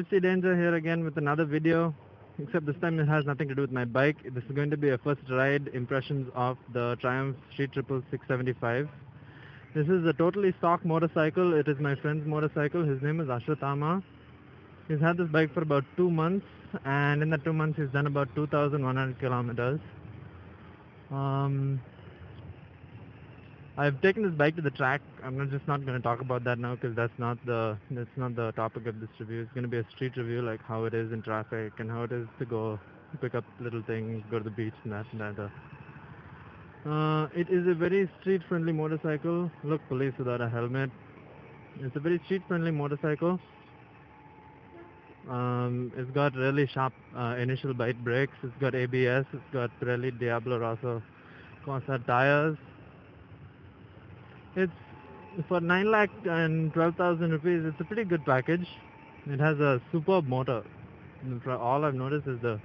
Gypsy Danger here again with another video, except this time it has nothing to do with my bike. This is going to be a first ride impressions of the Triumph Street Triple 675. This is a totally stock motorcycle. It is my friend's motorcycle. His name is Ashwatthama. He's had this bike for about 2 months, and in that 2 months he's done about 2,100 kilometers. Um, I've taken this bike to the track. Just not going to talk about that now because that's not the topic of this review. It's going to be a street review, like how it is in traffic and how it is to go pick up little things, go to the beach and that and that. It is a very street-friendly motorcycle. Look, police without a helmet. It's a very street-friendly motorcycle. It's got really sharp initial bite brakes. It's got ABS. It's got Pirelli Diablo Rosso Corsa tires. It's for 9 lakh and 12,000 rupees. It's a pretty good package. It has a superb motor. All I've noticed is the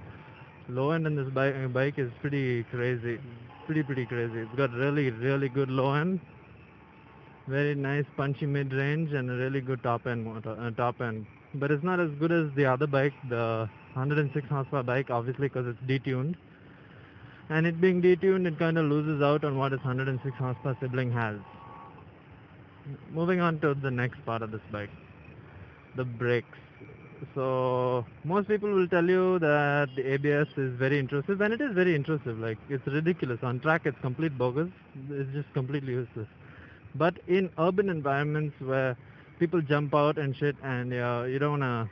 low end in this bike is pretty crazy. Pretty crazy. It's got really good low end, very nice punchy mid range, and a really good top end motor. Top end, but it's not as good as the other bike, the 106 horsepower bike, obviously because it's detuned. And it being detuned, it kind of loses out on what its 106 horsepower sibling has. Moving on to the next part of this bike, the brakes. So most people will tell you that the ABS is very intrusive, and it is very intrusive. Like, it's ridiculous. On track it's complete bogus. It's just completely useless. But in urban environments where people jump out and shit, and you don't want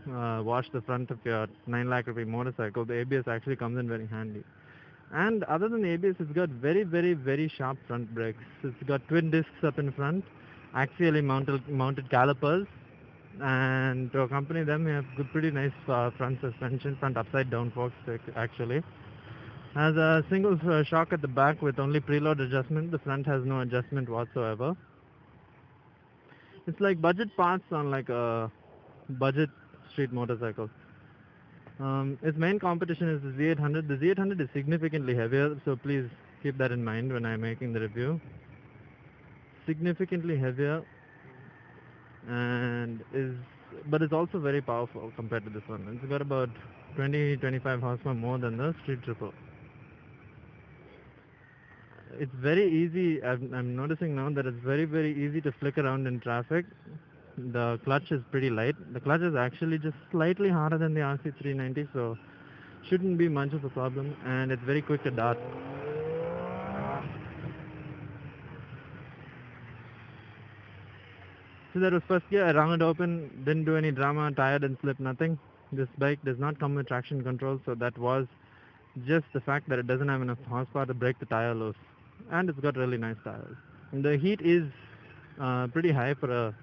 to wash the front of your 9 lakh rupee motorcycle, the ABS actually comes in very handy. And other than the ABS, it's got very sharp front brakes. It's got twin discs up in front, axially mounted calipers, and to accompany them, we have pretty nice front suspension, front upside down forks actually. Has a single shock at the back with only preload adjustment. The front has no adjustment whatsoever. It's like budget parts on like a budget street motorcycle. Its main competition is the Z800. The Z800 is significantly heavier, so please keep that in mind when I'm making the review. Significantly heavier, but it's also very powerful compared to this one. It's got about 20-25 horsepower more than the Street Triple. It's very easy. I'm noticing now that it's very easy to flick around in traffic. The clutch is pretty light. The clutch is actually just slightly harder than the RC390, so shouldn't be much of a problem, and it's very quick to dart. So that was first gear. I rung it open, didn't do any drama, tire didn't slip, nothing. This bike does not come with traction control, so that was just the fact that it doesn't have enough horsepower to break the tire loose. And it's got really nice tires. And the heat is pretty high for a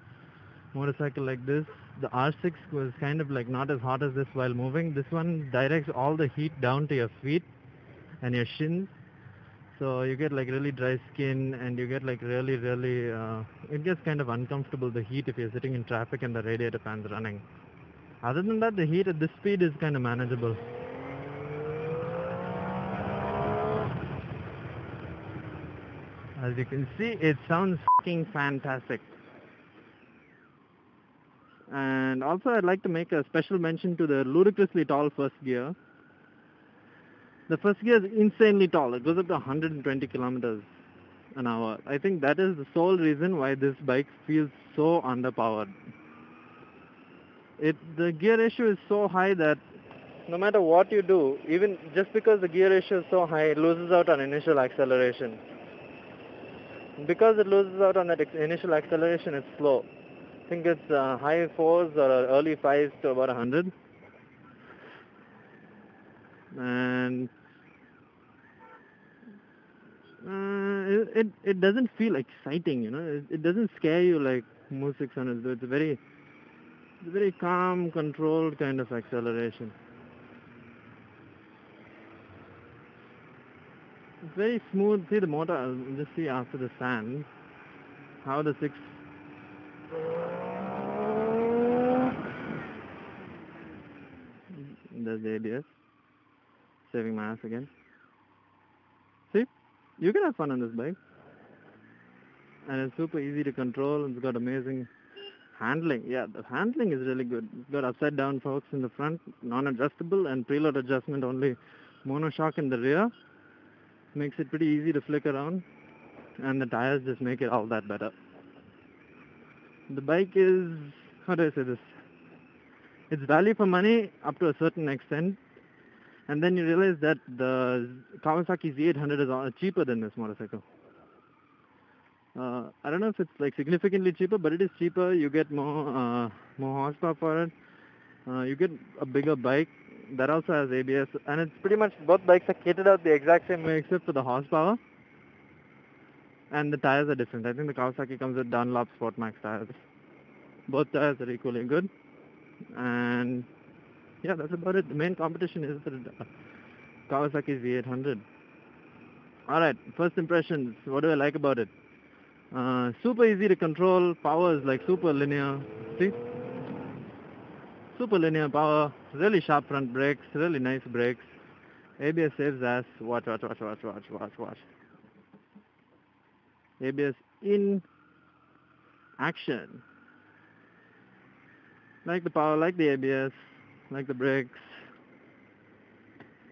motorcycle like this. The R6 was kind of like not as hot as this while moving. This one directs all the heat down to your feet and your shins. So you get like really dry skin, and you get like it gets kind of uncomfortable, the heat, if you're sitting in traffic and the radiator fan's running. Other than that, the heat at this speed is kind of manageable. As you can see, it sounds fucking fantastic. And also, I'd like to make a special mention to the ludicrously tall first gear. The first gear is insanely tall. It goes up to 120 kilometers an hour. I think that is the sole reason why this bike feels so underpowered. The gear ratio is so high that no matter what you do, even just because the gear ratio is so high, it loses out on initial acceleration. Because it loses out on that initial acceleration, it's slow. I think it's high 4s or early 5s to about 100. And it doesn't feel exciting, It doesn't scare you like most 600s do. It's a very calm, controlled kind of acceleration. It's very smooth. See the motor, I'll just see after the sand how the 6... There's the ABS. Saving my ass again. See? You can have fun on this bike. And it's super easy to control. It's got amazing Handling, yeah, the handling is really good. It's got upside down forks in the front, non-adjustable, and preload adjustment only. Monoshock in the rear makes it pretty easy to flick around, and the tires just make it all that better. The bike is, how do I say this? It's value for money up to a certain extent, and then you realize that the Kawasaki Z800 is cheaper than this motorcycle. I don't know if it's like significantly cheaper, but it is cheaper. You get more horsepower for it. You get a bigger bike that also has ABS, and it's pretty much both bikes are kitted out the exact same way except for the horsepower, and the tires are different. I think the Kawasaki comes with Dunlop Sport Max tires. Both tires are equally good, and yeah, that's about it. The main competition is the Kawasaki Z800. Alright, first impressions. What do I like about it? Super easy to control. Power is like super linear. See? Super linear power. Really sharp front brakes. Really nice brakes. ABS saves ass. Watch. ABS in action. Like the power, like the ABS, like the brakes.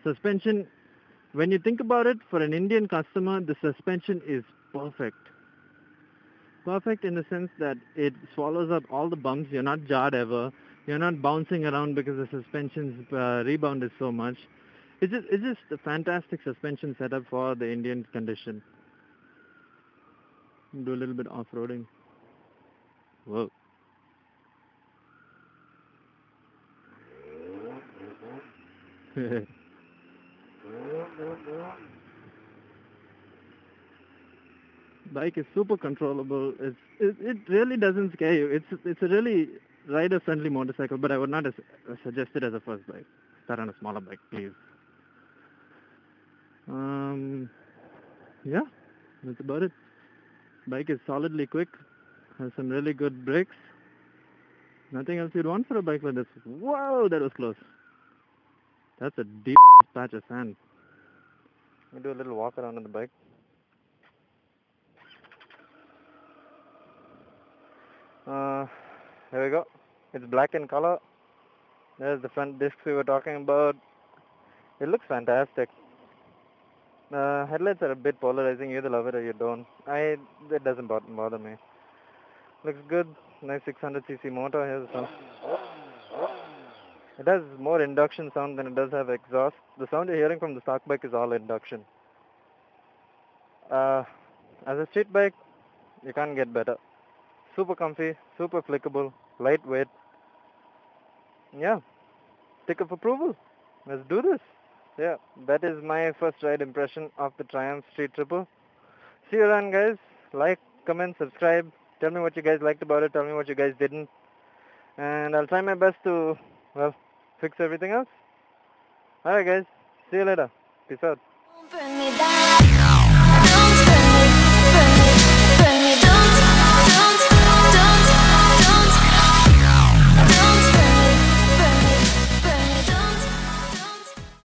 Suspension. When you think about it, for an Indian customer, the suspension is perfect. Perfect in the sense that it swallows up all the bumps. You're not jarred ever. You're not bouncing around because the suspension's rebound is so much. It's just a fantastic suspension setup for the Indian condition. Do a little bit off-roading. Whoa. Bike is super controllable. It really doesn't scare you. It's a really rider-friendly motorcycle, but I would not suggest it as a first bike. Start on a smaller bike, please. Yeah, that's about it. Bike is solidly quick, has some really good brakes. Nothing else you'd want for a bike like this. Whoa, that was close. That's a deep patch of sand. Let me do a little walk around on the bike. Here we go. It's black in color. There's the front discs we were talking about. It looks fantastic. Headlights are a bit polarizing. You either love it or you don't. It doesn't bother me. Looks good. Nice 600cc motor. Here's some. It has more induction sound than it does have exhaust. The sound you're hearing from the stock bike is all induction. As a street bike, you can't get better. Super comfy, super flickable, lightweight. Yeah, tick of approval. Let's do this. Yeah, that is my first ride impression of the Triumph Street Triple. See you around, guys. Like, comment, subscribe. Tell me what you guys liked about it. Tell me what you guys didn't. And I'll try my best to, well, fix everything else. Alright, guys. See you later. Peace out.